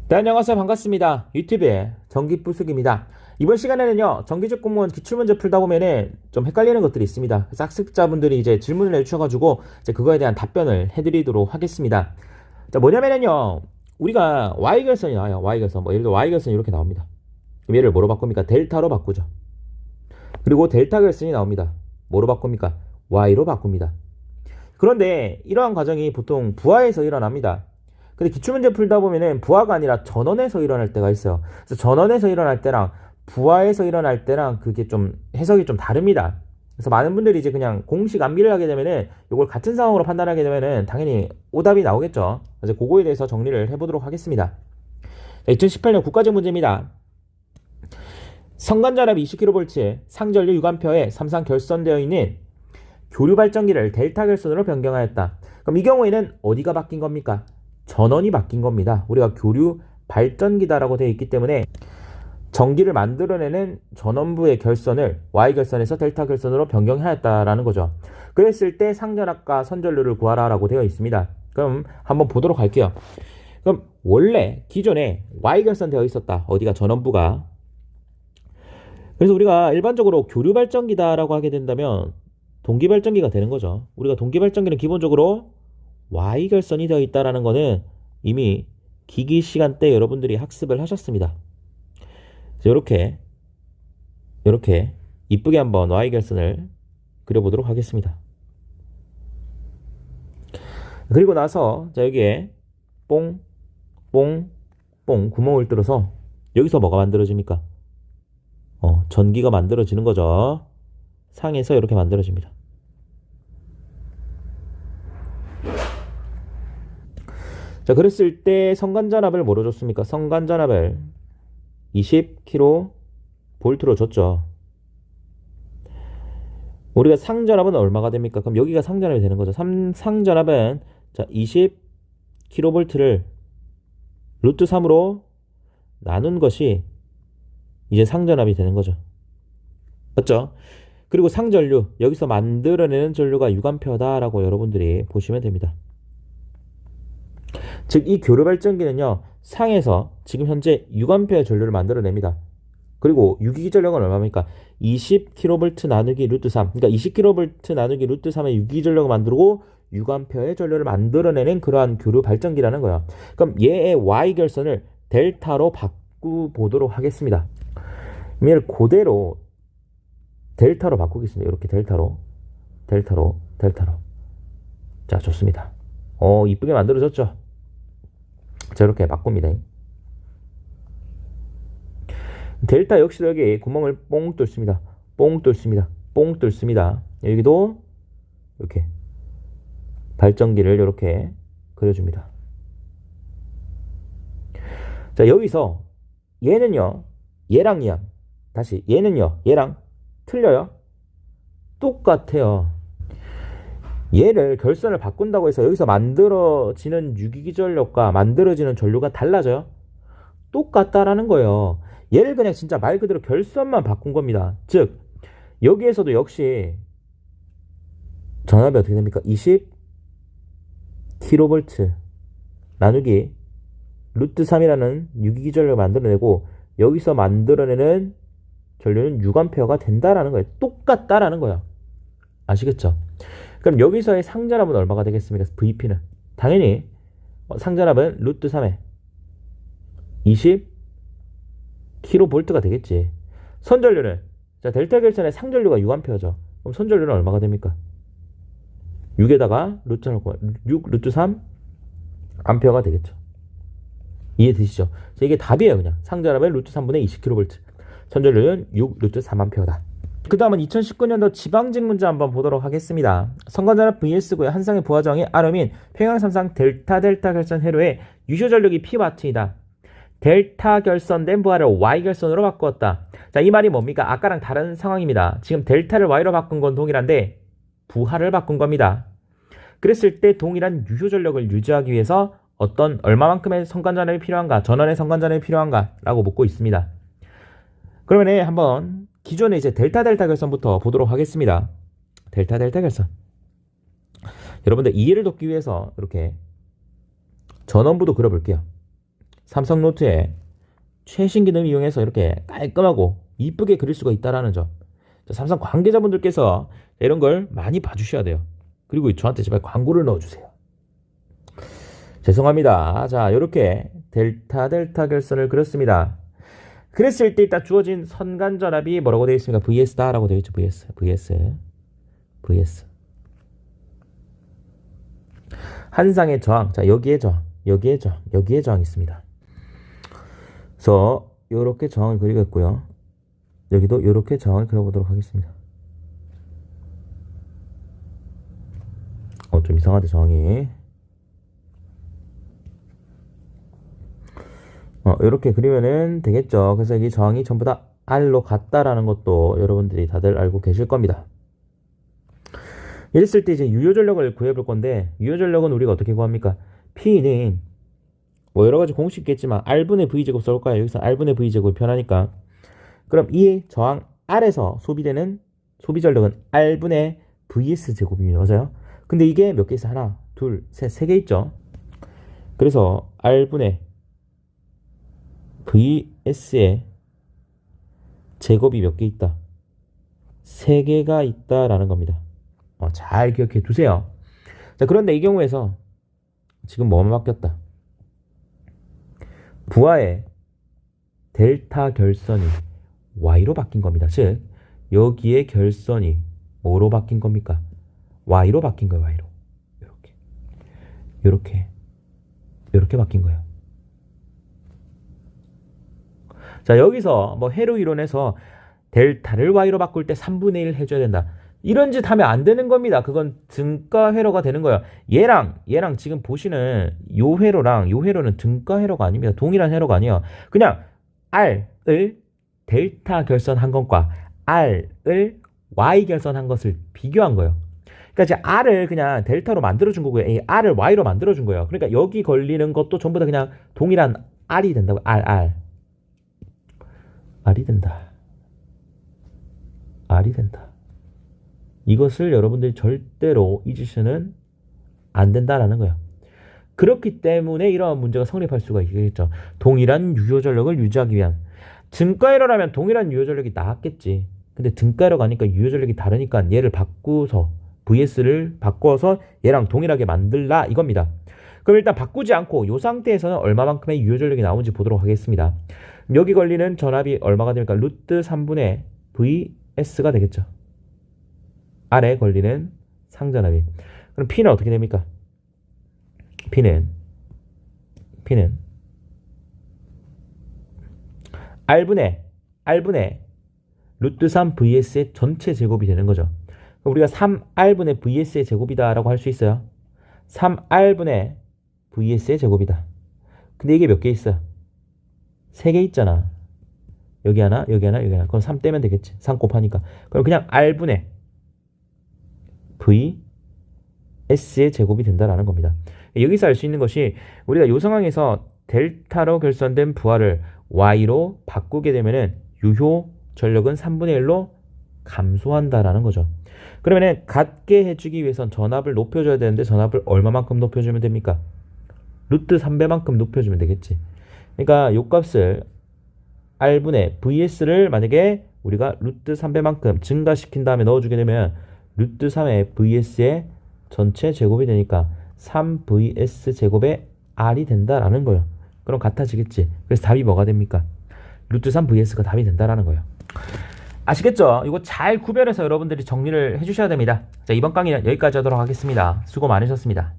네, 안녕하세요. 반갑습니다. 유튜브의 전기부숙입니다. 이번 시간에는요, 정규직 공무원 기출문제 풀다 보면은 좀 헷갈리는 것들이 있습니다. 그래서 학습자분들이 이제 질문을 해주셔가지고, 이제 그거에 대한 답변을 해드리도록 하겠습니다. 자, 뭐냐면은요, 우리가 Y결선이 나와요. Y결선. 뭐, 예를 들어 Y결선이 이렇게 나옵니다. 그럼 얘를 뭐로 바꿉니까? 델타로 바꾸죠. 그리고 델타 결선이 나옵니다. 뭐로 바꿉니까? Y로 바꿉니다. 그런데 이러한 과정이 보통 부하에서 일어납니다. 근데 기출문제 풀다 보면은 부하가 아니라 전원에서 일어날 때가 있어요. 그래서 전원에서 일어날 때랑 부하에서 일어날 때랑 그게 좀 해석이 좀 다릅니다. 그래서 많은 분들이 이제 그냥 공식 암기를 하게 되면은 이걸 같은 상황으로 판단하게 되면은 당연히 오답이 나오겠죠. 그래서 그거에 대해서 정리를 해보도록 하겠습니다. 2018년 국가적 문제입니다. 성간전압 20kV 상전류 유관표에 삼상 결선되어 있는 교류 발전기를 델타 결선으로 변경하였다. 그럼 이 경우에는 어디가 바뀐 겁니까? 전원이 바뀐 겁니다. 우리가 교류 발전기다라고 되어 있기 때문에 전기를 만들어내는 전원부의 결선을 Y결선에서 델타 결선으로 변경하였다라는 거죠. 그랬을 때 상전압과 선전류를 구하라라고 되어 있습니다. 그럼 한번 보도록 할게요. 그럼 원래 기존에 Y결선 되어 있었다. 어디가 전원부가. 그래서 우리가 일반적으로 교류 발전기다라고 하게 된다면 동기발전기가 되는 거죠. 우리가 동기발전기는 기본적으로 Y결선이 되어 있다는 거는 이미 기기 시간 때 여러분들이 학습을 하셨습니다. 이렇게 이쁘게 한번 Y결선을 그려보도록 하겠습니다. 그리고 나서 자 여기에 뽕 구멍을 뚫어서 여기서 뭐가 만들어집니까? 전기가 만들어지는 거죠. 상에서 이렇게 만들어집니다. 자, 그랬을 때 성간전압을 뭐로 줬습니까? 성간전압을 20kV로 줬죠. 우리가 상전압은 얼마가 됩니까? 그럼 여기가 상전압이 되는 거죠. 상전압은 자 20kV를 루트 3으로 나눈 것이 이제 상전압이 되는 거죠. 맞죠? 그리고 상전류, 여기서 만들어내는 전류가 유관표다라고 여러분들이 보시면 됩니다. 즉 이 교류 발전기는요, 상에서 지금 현재 유관표의 전류를 만들어냅니다. 그리고 유기기 전력은 얼마입니까? 20kV 나누기 루트 3. 그러니까 20kV 나누기 루트 3의 유기기 전력을 만들고 유관표의 전류를 만들어내는 그러한 교류 발전기라는 거예요. 그럼 얘의 Y결선을 델타로 바꾸보도록 하겠습니다. 얘를 그대로 델타로 바꾸겠습니다. 이렇게 델타로. 자, 좋습니다. 이쁘게 만들어졌죠? 자, 이렇게 바꿉니다. 델타 역시도 여기 구멍을 뽕 뚫습니다. 여기도 이렇게 발전기를 이렇게 그려줍니다. 자, 여기서 얘는요, 얘랑 틀려요? 똑같아요. 얘를 결선을 바꾼다고 해서 여기서 만들어지는 유기기 전력과 만들어지는 전류가 달라져요? 똑같다라는 거예요. 얘를 그냥 진짜 말 그대로 결선만 바꾼 겁니다. 즉 여기에서도 역시 전압이 어떻게 됩니까? 20kV 나누기 루트 3이라는 유기기 전력을 만들어내고 여기서 만들어내는 전류는 유관표가 된다라는 거예요. 똑같다라는 거예요. 아시겠죠? 그럼 여기서의 상전압은 얼마가 되겠습니까? VP는 당연히 상전압은 루트 3에 20kV가 되겠지. 선전류는 자 델타 결선의 상전류가 유관표죠. 그럼 선전류는 얼마가 됩니까? 6에다가 루트 3 암페어가 되겠죠. 이해되시죠? 자, 이게 답이에요. 그냥 상전압은 루트 3분의 20kV, 선전류는 6 루트 3암페어다. 그 다음은 2019년도 지방직 문제 한번 보도록 하겠습니다. 성간전압 VS고요. 한상의 부하정이 R음인 평형 삼상 델타 결선 회로의 유효전력이 P와트이다. 델타 결선된 부하를 Y결선으로 바꾸었다. 자, 이 말이 뭡니까? 아까랑 다른 상황입니다. 지금 델타를 Y로 바꾼 건 동일한데 부하를 바꾼 겁니다. 그랬을 때 동일한 유효전력을 유지하기 위해서 얼마만큼의 성간전압이 필요한가? 전원의 성간전압이 필요한가? 라고 묻고 있습니다. 그러면 한번 기존에 이제 델타 결선부터 보도록 하겠습니다. 델타 결선. 여러분들 이해를 돕기 위해서 이렇게 전원부도 그려볼게요. 삼성 노트에 최신 기능을 이용해서 이렇게 깔끔하고 이쁘게 그릴 수가 있다라는 점. 삼성 관계자분들께서 이런 걸 많이 봐주셔야 돼요. 그리고 저한테 제발 광고를 넣어주세요. 죄송합니다. 자, 이렇게 델타 결선을 그렸습니다. 그랬을 때 일단 주어진 선간전압이 뭐라고 되어 있습니까? VS다라고 되어 있죠. VS. 한상의 저항. 자, 여기에 저항이 있습니다. 그래서 이렇게 저항을 그리겠고요. 여기도 이렇게 저항을 그려보도록 하겠습니다. 좀 이상하대 저항이. 이렇게 그리면은 되겠죠. 그래서 이 저항이 전부 다 R로 같다라는 것도 여러분들이 다들 알고 계실 겁니다. 이랬을 때 이제 유효전력을 구해볼 건데, 유효전력은 우리가 어떻게 구합니까? P는 뭐 여러 가지 공식이 있겠지만 R분의 V제곱 써볼까요? 여기서 R분의 V제곱이 편하니까. 그럼 이 저항 R에서 소비되는 소비전력은 R분의 VS제곱입니다. 맞아요? 근데 이게 몇 개 있어요? 하나, 둘, 셋, 세 개 있죠? 그래서 R분의 VS의 제곱이 몇 개 있다? 3개가 있다라는 겁니다. 잘 기억해 두세요. 자, 그런데 이 경우에서 지금 뭐만 바뀌었다? 부하의 델타 결선이 Y로 바뀐 겁니다. 즉, 여기에 결선이 뭐로 바뀐 겁니까? Y로 바뀐 거예요. Y로. 이렇게 바뀐 거예요. 자, 여기서 뭐 회로 이론에서 델타를 Y로 바꿀 때 3분의 1 해줘야 된다. 이런 짓 하면 안 되는 겁니다. 그건 등가 회로가 되는 거예요. 얘랑 지금 보시는 요 회로는 등가 회로가 아닙니다. 동일한 회로가 아니에요. 그냥 R을 델타 결선한 것과 R을 Y 결선한 것을 비교한 거예요. 그러니까 이제 R을 그냥 델타로 만들어준 거고요. 이 R을 Y로 만들어준 거예요. 그러니까 여기 걸리는 것도 전부 다 그냥 동일한 R이 된다고. R이 된다. 이것을 여러분들이 절대로 잊으시는 안 된다라는 거예요. 그렇기 때문에 이러한 문제가 성립할 수가 있겠죠. 동일한 유효전력을 유지하기 위한. 등가회로라면 동일한 유효전력이 나왔겠지. 근데 등가회로가 아니까 유효전력이 다르니까 얘를 바꾸서 VS를 바꿔서 얘랑 동일하게 만들라 이겁니다. 그럼 일단 바꾸지 않고 이 상태에서는 얼마만큼의 유효전력이 나오는지 보도록 하겠습니다. 여기 걸리는 전압이 얼마가 됩니까? 루트 3분의 VS가 되겠죠. R에 걸리는 상전압이. 그럼 P는 어떻게 됩니까? P는 R분의 루트 3 VS의 전체 제곱이 되는 거죠. 그럼 우리가 3R분의 VS의 제곱이다 라고 할 수 있어요. 3R분의 VS의 제곱이다. 근데 이게 몇 개 있어요? 3개 있잖아. 여기 하나. 그럼 3 떼면 되겠지. 3 곱하니까. 그럼 그냥 R분의 VS의 제곱이 된다라는 겁니다. 여기서 알 수 있는 것이 우리가 이 상황에서 델타로 결선된 부하를 Y로 바꾸게 되면은 유효 전력은 3분의 1로 감소한다라는 거죠. 그러면은 같게 해주기 위해선 전압을 높여줘야 되는데 전압을 얼마만큼 높여주면 됩니까? 루트 3배만큼 높여주면 되겠지. 그러니까 요 값을 R분의 VS를 만약에 우리가 루트 3배만큼 증가시킨 다음에 넣어주게 되면 루트 3의 VS의 전체 제곱이 되니까 3VS 제곱의 R이 된다라는 거예요. 그럼 같아지겠지. 그래서 답이 뭐가 됩니까? 루트 3VS가 답이 된다라는 거예요. 아시겠죠? 이거 잘 구별해서 여러분들이 정리를 해주셔야 됩니다. 자, 이번 강의는 여기까지 하도록 하겠습니다. 수고 많으셨습니다.